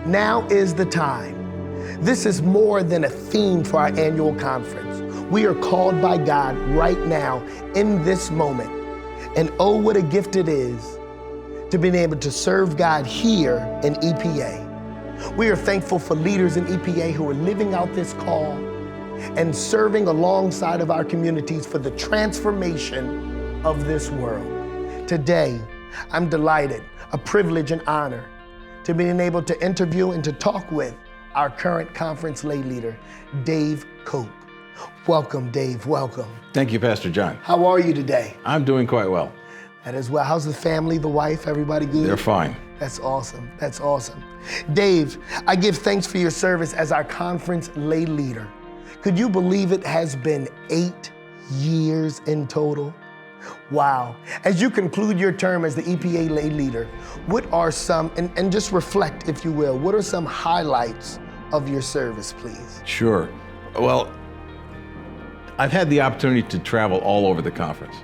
Now is the time. This is more than a theme for our annual conference. We are called by God right now in this moment. And oh, what a gift it is to be able to serve God here in EPA. We are thankful for leaders in EPA who are living out this call and serving alongside of our communities for the transformation of this world. Today, I'm delighted, a privilege and honor to being able to interview and to talk with our current conference lay leader, Dave Koch. Welcome, Dave, welcome. Thank you, Pastor John. How are you today? I'm doing quite well. That is well. How's the family, the wife, everybody good? They're fine. That's awesome, that's awesome. Dave, I give thanks for your service as our conference lay leader. Could you believe it has been 8 years in total? Wow. As you conclude your term as the EPA lay leader, what are some, and just reflect if you will, what are some highlights of your service, please? Sure. Well, I've had the opportunity to travel all over the conference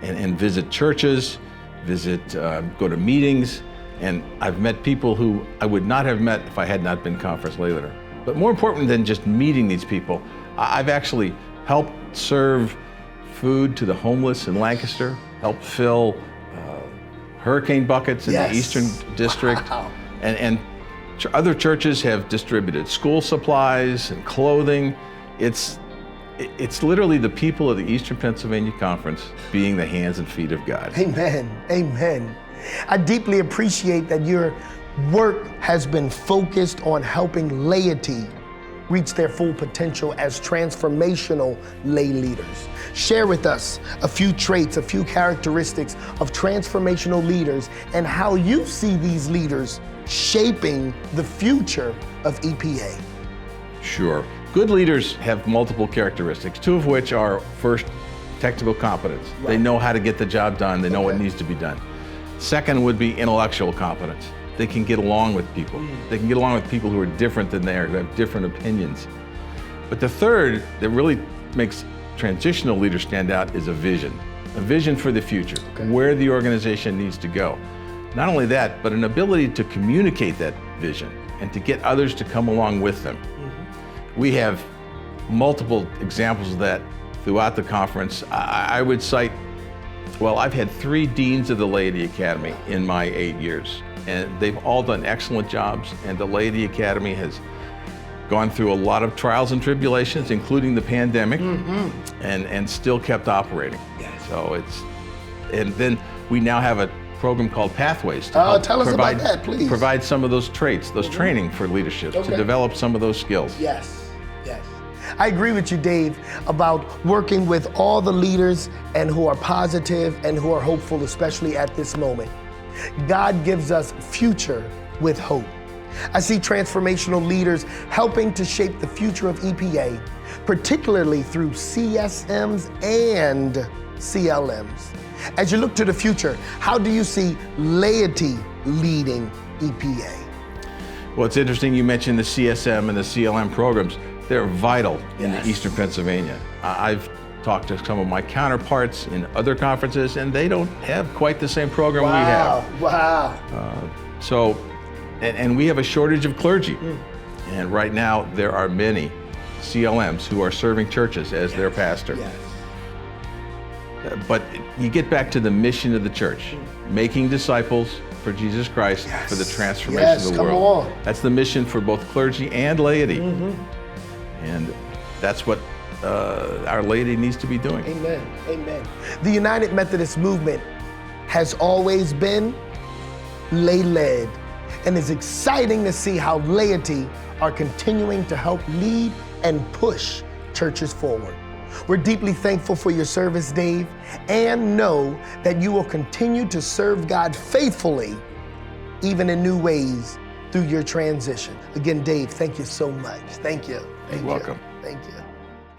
and visit churches, go to meetings, and I've met people who I would not have met if I had not been conference lay leader. But more important than just meeting these people, I've actually helped serve food to the homeless in Lancaster, helped fill hurricane buckets in the Eastern District, wow. and other churches have distributed school supplies and clothing. It's literally the people of the Eastern Pennsylvania Conference being the hands and feet of God. Amen, amen. I deeply appreciate that your work has been focused on helping laity reach their full potential as transformational lay leaders. Share with us a few traits, a few characteristics of transformational leaders and how you see these leaders shaping the future of EPA. Sure. Good leaders have multiple characteristics, two of which are, first, technical competence. Right. They know how to get the job done. They know what needs to be done. Second would be intellectual competence. They can get along with people. They can get along with people who are different than they are, who have different opinions. But the third that really makes transitional leaders stand out is a vision for the future, where the organization needs to go. Not only that, but an ability to communicate that vision and to get others to come along with them. We have multiple examples of that throughout the conference. I would cite, well, I've had 3 deans of the Laity Academy in my 8 years, and they've all done excellent jobs, and the Laity Academy has gone through a lot of trials and tribulations, including the pandemic, and still kept operating. Yes. So and then we now have a program called Pathways to help tell us about that, please. Provide some of those traits, those training for leadership, to develop some of those skills. Yes, yes. I agree with you, Dave, about working with all the leaders and who are positive and who are hopeful, especially at this moment. God gives us future with hope. I see transformational leaders helping to shape the future of EPA, particularly through CSMs and CLMs. As you look to the future, how do you see laity leading EPA? Well, it's interesting you mentioned the CSM and the CLM programs. They're vital in the Eastern Pennsylvania. I've talked to some of my counterparts in other conferences, and they don't have quite the same program we have. Wow. And we have a shortage of clergy. And right now, there are many CLMs who are serving churches as their pastor. Yes. But you get back to the mission of the church, making disciples for Jesus Christ for the transformation of the world. On. That's the mission for both clergy and laity. And that's what our laity needs to be doing. Amen, amen. The United Methodist Movement has always been lay-led, and it's exciting to see how laity are continuing to help lead and push churches forward. We're deeply thankful for your service, Dave, and know that you will continue to serve God faithfully, even in new ways, through your transition. Again, Dave, thank you so much. Thank you. You're welcome. Thank you.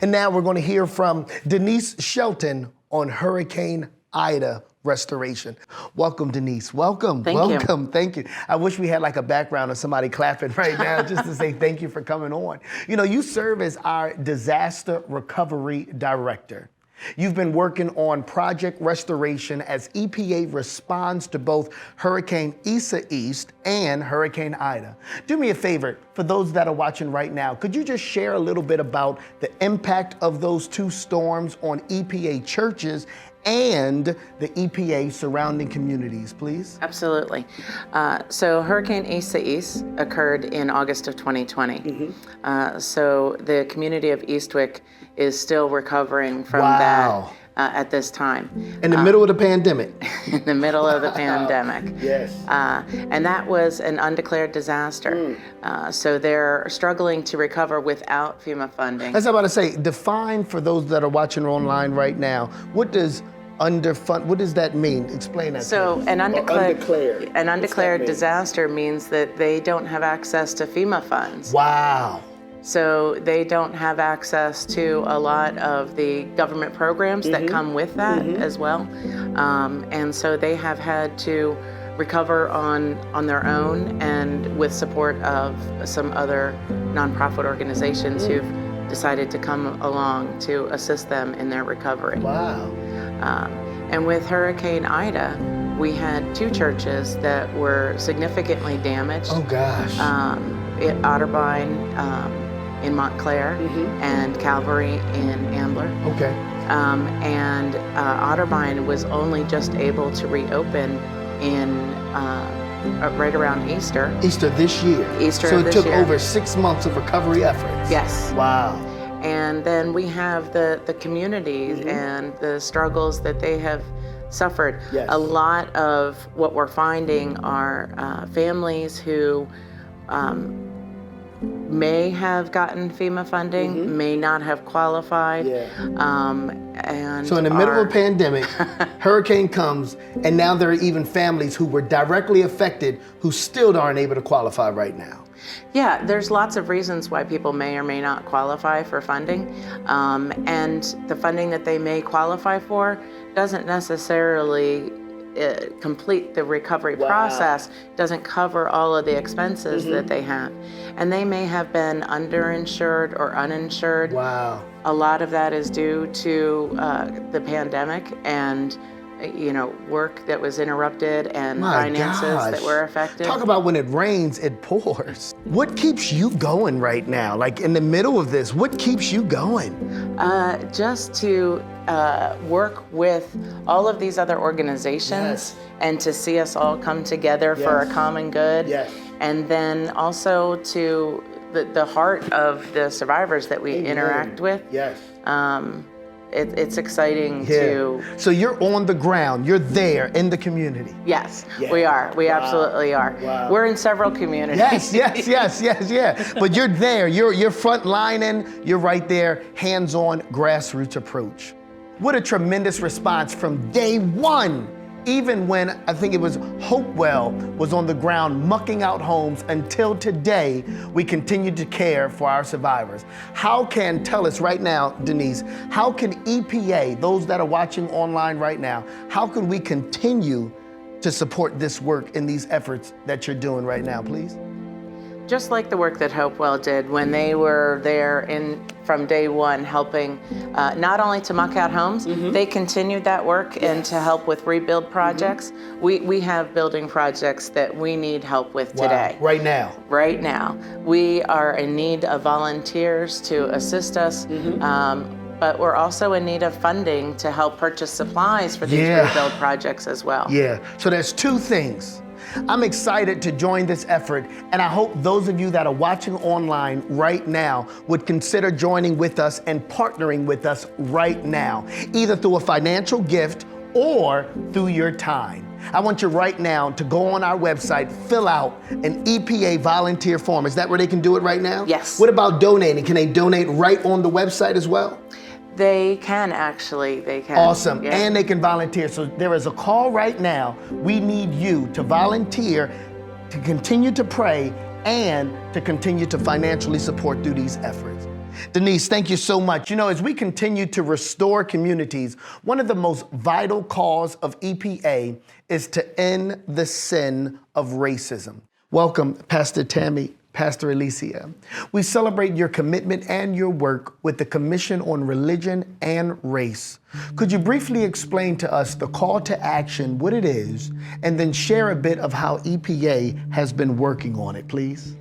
And now we're going to hear from Denise Shelton on Hurricane Ida restoration. Welcome, Denise. Welcome. Welcome. Thank you. I wish we had like a background of somebody clapping right now just to say thank you for coming on. You know, you serve as our disaster recovery director. You've been working on project restoration as EPA responds to both Hurricane Isa East and Hurricane Ida. Do me a favor, for those that are watching right now, could you just share a little bit about the impact of those two storms on EPA churches and the EPA surrounding communities, please? Absolutely. So Hurricane Isa East occurred in August of 2020. So the community of Eastwick is still recovering from that at this time. In the middle of the pandemic. In the middle of the pandemic. Yes. And that was an undeclared disaster. So they're struggling to recover without FEMA funding. As I'm about to say, define for those that are watching online right now, what does underfund, what does that mean? Explain that so to me. an undeclared disaster means that they don't have access to FEMA funds. Wow. So they don't have access to a lot of the government programs that come with that as well. And so they have had to recover on their own and with support of some other nonprofit organizations who've decided to come along to assist them in their recovery. Wow. And with Hurricane Ida, we had two churches that were significantly damaged. Oh gosh. Otterbein in Montclair and Calvary in Ambler. Okay. And Otterbein was only just able to reopen in right around Easter. Easter this year. Easter so of it this took year. over 6 months of recovery efforts. Yes. Wow. And then we have the communities and the struggles that they have suffered. Yes. A lot of what we're finding are families who may have gotten FEMA funding, may not have qualified. And so in the middle of a pandemic, hurricane comes, and now there are even families who were directly affected who still aren't able to qualify right now. Yeah, there's lots of reasons why people may or may not qualify for funding. And the funding that they may qualify for doesn't necessarily complete the recovery process, doesn't cover all of the expenses that they have. And they may have been underinsured or uninsured. Wow. A lot of that is due to the pandemic and work that was interrupted and finances that were affected. Talk about when it rains, it pours. What keeps you going right now? Like in the middle of this, what keeps you going? Just to work with all of these other organizations and to see us all come together for a common good. And then also to the heart of the survivors that we interact with. It's exciting to... So you're on the ground, you're there in the community. Yes, we are. We absolutely are. We're in several communities. Yes. But you're there, you're front lining, you're right there, hands-on grassroots approach. What a tremendous response from day one. Even when I think it was Hopewell was on the ground mucking out homes until today, we continue to care for our survivors. Tell us right now, Denise, how can EPA, those that are watching online right now, how can we continue to support this work in these efforts that you're doing right now, please? Just like the work that Hopewell did when they were there from day one helping not only to muck out homes, they continued that work and to help with rebuild projects. We have building projects that we need help with today. Right now? Right now. We are in need of volunteers to assist us, but we're also in need of funding to help purchase supplies for these rebuild projects as well. So there's two things. I'm excited to join this effort, and I hope those of you that are watching online right now would consider joining with us and partnering with us right now, either through a financial gift or through your time. I want you right now to go on our website, fill out an EPA volunteer form. Is that where they can do it right now? Yes. What about donating? Can they donate right on the website as well? They can actually, they can. Awesome, and they can volunteer. So there is a call right now. We need you to volunteer, to continue to pray, and to continue to financially support through these efforts. Denise, thank you so much. As we continue to restore communities, one of the most vital calls of EPA is to end the sin of racism. Welcome, Pastor Tammy Pastor Alicia. We celebrate your commitment and your work with the Commission on Religion and Race. Could you briefly explain to us the call to action, what it is, and then share a bit of how EPA has been working on it, please?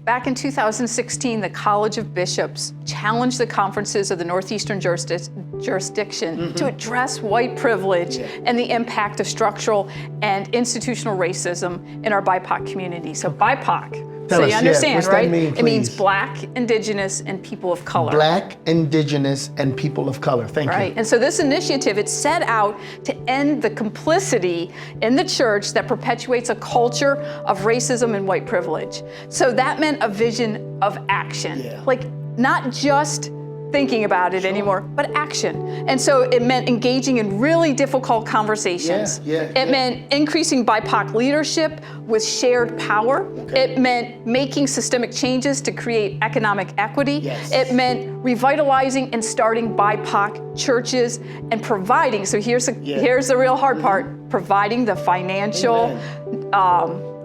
Back in 2016, the College of Bishops challenged the conferences of the Northeastern jurisdiction to address white privilege and the impact of structural and institutional racism in our BIPOC community. So BIPOC, Tell so us, you understand, what's right? that mean, It means please? Black, Indigenous, and people of color. Black, Indigenous, and people of color. Thank Right, you. and so this initiative, it set out to end the complicity in the church that perpetuates a culture of racism and white privilege. So that meant a vision of action. Yeah. Like not just thinking about it anymore, but action. And so it meant engaging in really difficult conversations. It meant increasing BIPOC leadership with shared power. It meant making systemic changes to create economic equity. It meant revitalizing and starting BIPOC churches and providing, so here's the real hard part, providing the financial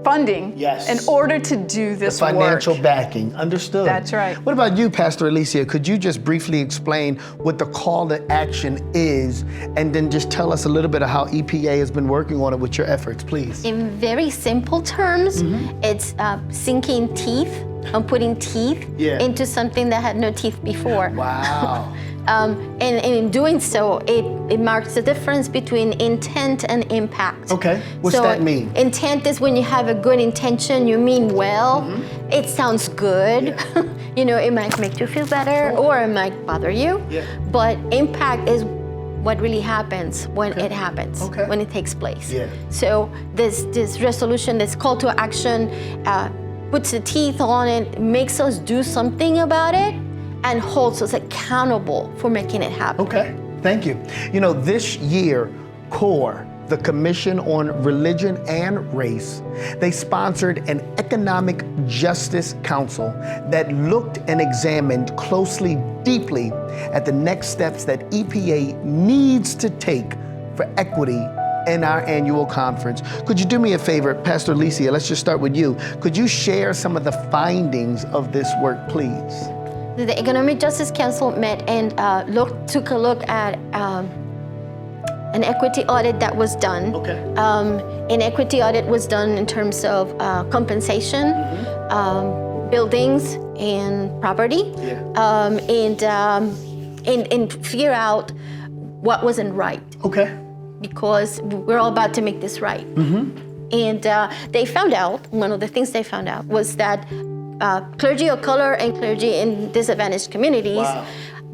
funding in order to do this work. Financial backing, understood. That's right. What about you, Pastor Alicia? Could you just briefly explain what the call to action is, and then just tell us a little bit of how EPA has been working on it with your efforts, please? In very simple terms, it's sinking teeth and putting teeth into something that had no teeth before. Wow. And in doing so, it marks the difference between intent and impact. Okay, what's that mean? Intent is when you have a good intention, you mean well, it sounds good, you know, it might make you feel better or it might bother you, but impact is what really happens when it happens, when it takes place. So this resolution, this call to action, puts the teeth on it, makes us do something about it, and holds us accountable for making it happen. Okay, thank you. You know, this year, CORE, the Commission on Religion and Race, they sponsored an Economic Justice Council that looked and examined closely, deeply at the next steps that EPA needs to take for equity in our annual conference. Could you do me a favor, Pastor Alicia, let's just start with you. Could you share some of the findings of this work, please? The Economic Justice Council met and took a look at an equity audit that was done. An equity audit was done in terms of compensation, buildings, and property, and figure out what wasn't right. Because we're all about to make this right. And they found out, one of the things they found out was that clergy of color and clergy in disadvantaged communities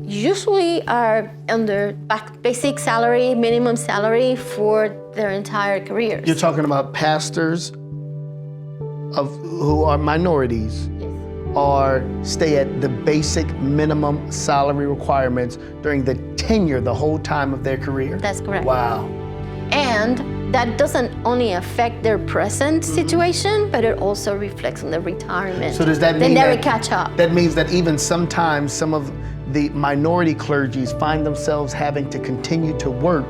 usually are under basic salary, minimum salary for their entire careers. You're talking about pastors who are minorities or stay at the basic minimum salary requirements during the tenure, the whole time of their career? That's correct. Wow. And that doesn't only affect their present situation, but it also reflects on their retirement. So does that mean they never catch up? That means that even sometimes some of the minority clergies find themselves having to continue to work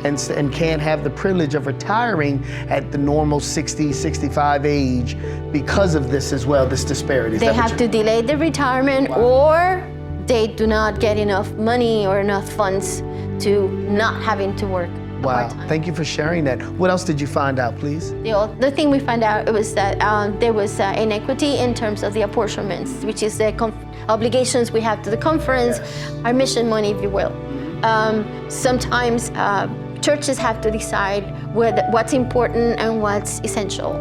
and can't have the privilege of retiring at the normal 60, 65 age because of this as well, this disparity. They have to delay the retirement or they do not get enough money or enough funds to not having to work. Wow, thank you for sharing that. What else did you find out, please? The other thing we found out was that there was inequity in terms of the apportionments, which is the obligations we have to the conference, our mission money, if you will. Sometimes churches have to decide what's important and what's essential.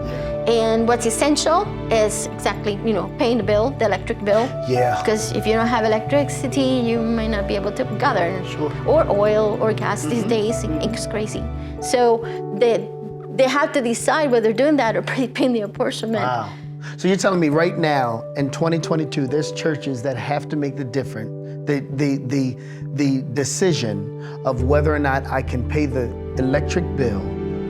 And what's essential is exactly, paying the bill, the electric bill. Because if you don't have electricity, you might not be able to gather. Or oil or gas these days, it's crazy. So they have to decide whether doing that or paying the apportionment. Wow. So you're telling me right now, in 2022, there's churches that have to make the decision of whether or not I can pay the electric bill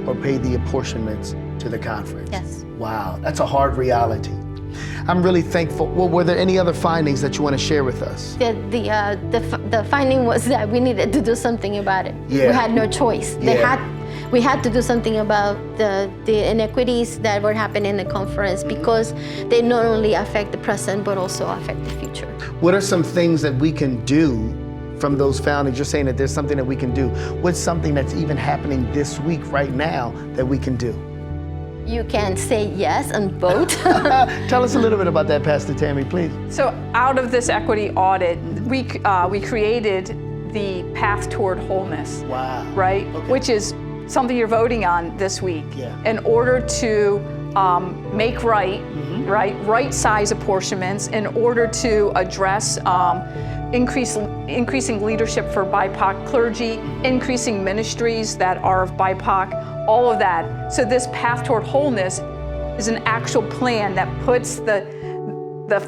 or pay the apportionments to the conference. Yes. Wow, that's a hard reality. I'm really thankful. Well, were there any other findings that you want to share with us? The finding was that we needed to do something about it. We had no choice. we had to do something about the inequities that were happening in the conference because they not only affect the present but also affect the future. What are some things that we can do from those foundings? You're saying that there's something that we can do. What's something that's even happening this week right now that we can do? You can say yes and vote. Tell us a little bit about that, Pastor Tammy, please. So out of this equity audit, we created the Path Toward Wholeness, Wow. right? Okay. Which is something you're voting on this week Yeah. in order to make right size apportionments, in order to address increasing leadership for BIPOC clergy, increasing ministries that are of BIPOC, all of that. So this Path Toward Wholeness is an actual plan that puts the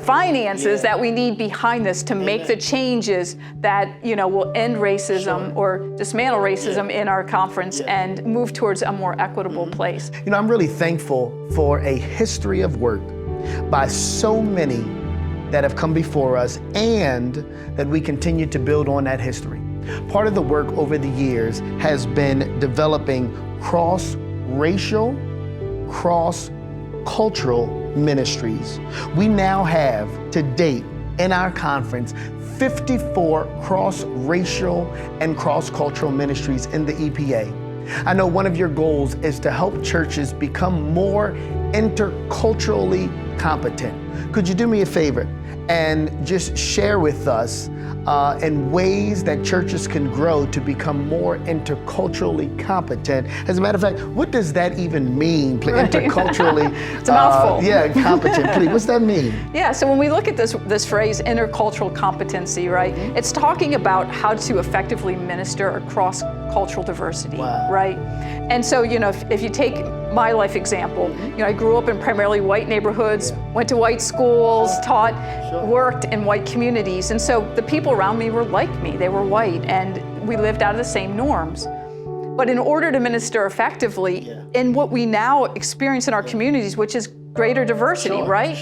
finances that we need behind this to make the changes that will end racism or dismantle racism in our conference and move towards a more equitable place. I'm really thankful for a history of work by so many that have come before us and that we continue to build on that history. Part of the work over the years has been developing cross-racial, cross-cultural ministries. We now have, to date, in our conference, 54 cross-racial and cross-cultural ministries in the EPA. I know one of your goals is to help churches become more interculturally competent. Could you do me a favor and just share with us in ways that churches can grow to become more interculturally competent? As a matter of fact, what does that even mean, interculturally? It's a mouthful. Competent, please. What's that mean? Yeah, so when we look at this phrase, intercultural competency, right? It's talking about how to effectively minister across cultural diversity, right? And so, if you take my life example, I grew up in primarily white neighborhoods, went to white schools, taught, worked in white communities. And so the people around me were like me, they were white, and we lived out of the same norms. But in order to minister effectively in what we now experience in our communities, which is greater diversity, right?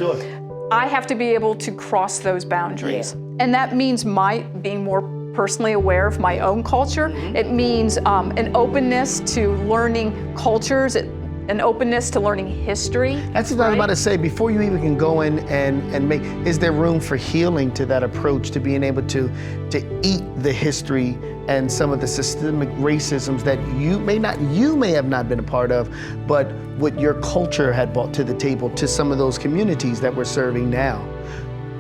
I have to be able to cross those boundaries. And that means my being more personally aware of my own culture. It means an openness to learning cultures, an openness to learning history. That's what I was about to say. Before you even can go in and make, is there room for healing to that approach, to being able to eat the history and some of the systemic racisms that you may have not been a part of, but what your culture had brought to the table to some of those communities that we're serving now?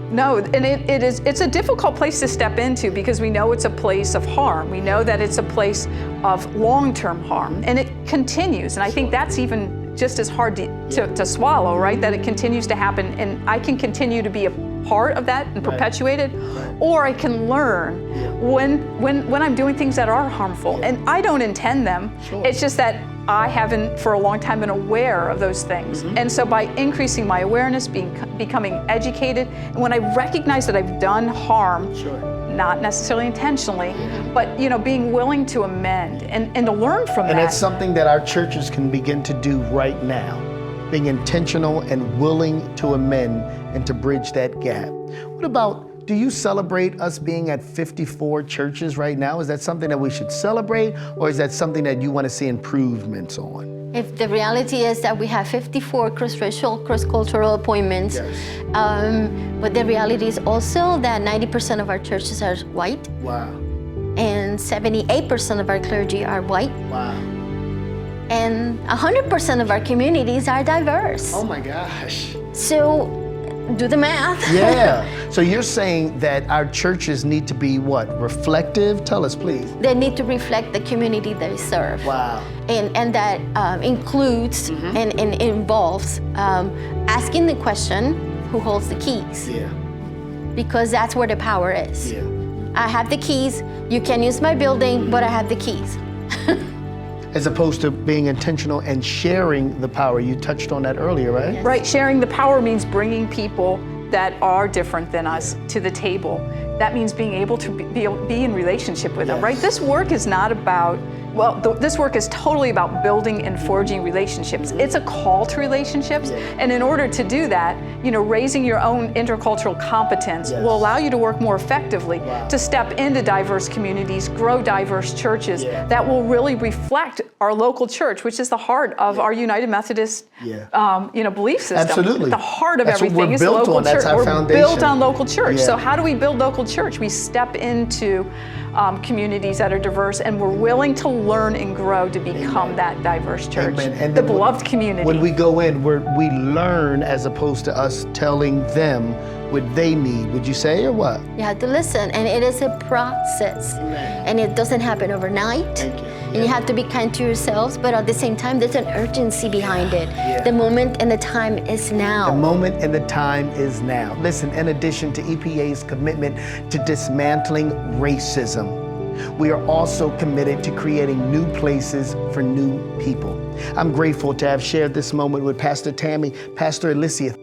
No, and it's a difficult place to step into because we know it's a place of harm. We know that it's a place of long-term harm, and it continues. And I think that's even just as hard to swallow, right? That it continues to happen, and I can continue to be a part of that and perpetuate it, or I can learn when I'm doing things that are harmful, and I don't intend them. It's just that I haven't for a long time been aware of those things. And so by increasing my awareness, becoming educated, and when I recognize that I've done harm, not necessarily intentionally, but being willing to amend and to learn from that. And it's something that our churches can begin to do right now, being intentional and willing to amend and to bridge that gap. What about, do you celebrate us being at 54 churches right now? Is that something that we should celebrate, or is that something that you want to see improvements on? If the reality is that we have 54 cross-racial, cross-cultural appointments, but the reality is also that 90% of our churches are white. Wow. And 78% of our clergy are white. Wow. And 100% of our communities are diverse. Oh my gosh. So do the math. So you're saying that our churches need to be what? Reflective? Tell us, please. They need to reflect the community they serve. Wow. And that includes and involves asking the question, who holds the keys? Because that's where the power is. I have the keys. You can use my building, but I have the keys. As opposed to being intentional and sharing the power. You touched on that earlier, right? Yes. Right, sharing the power means bringing people that are different than us to the table, that means being able to be in relationship with them, right? This work is not about, this work is totally about building and forging relationships. It's a call to relationships. And in order to do that, raising your own intercultural competence will allow you to work more effectively, to step into diverse communities, grow diverse churches that will really reflect our local church, which is the heart of our United Methodist belief system. Absolutely. The heart of That's what everything we're is built local on. church. That's our We're foundation. built on local church. So how do we build local church? We step into communities that are diverse, and we're willing to learn and grow to become that diverse church, And the beloved community. When we go in, we learn as opposed to us telling them what they need. Would you say, or what? You have to listen, and it is a process. And it doesn't happen overnight. And you have to be kind to yourselves, but at the same time, there's an urgency behind it. The moment and the time is now. The moment and the time is now. Listen, in addition to EPA's commitment to dismantling racism, we are also committed to creating new places for new people. I'm grateful to have shared this moment with Pastor Tammy, Pastor Alicia.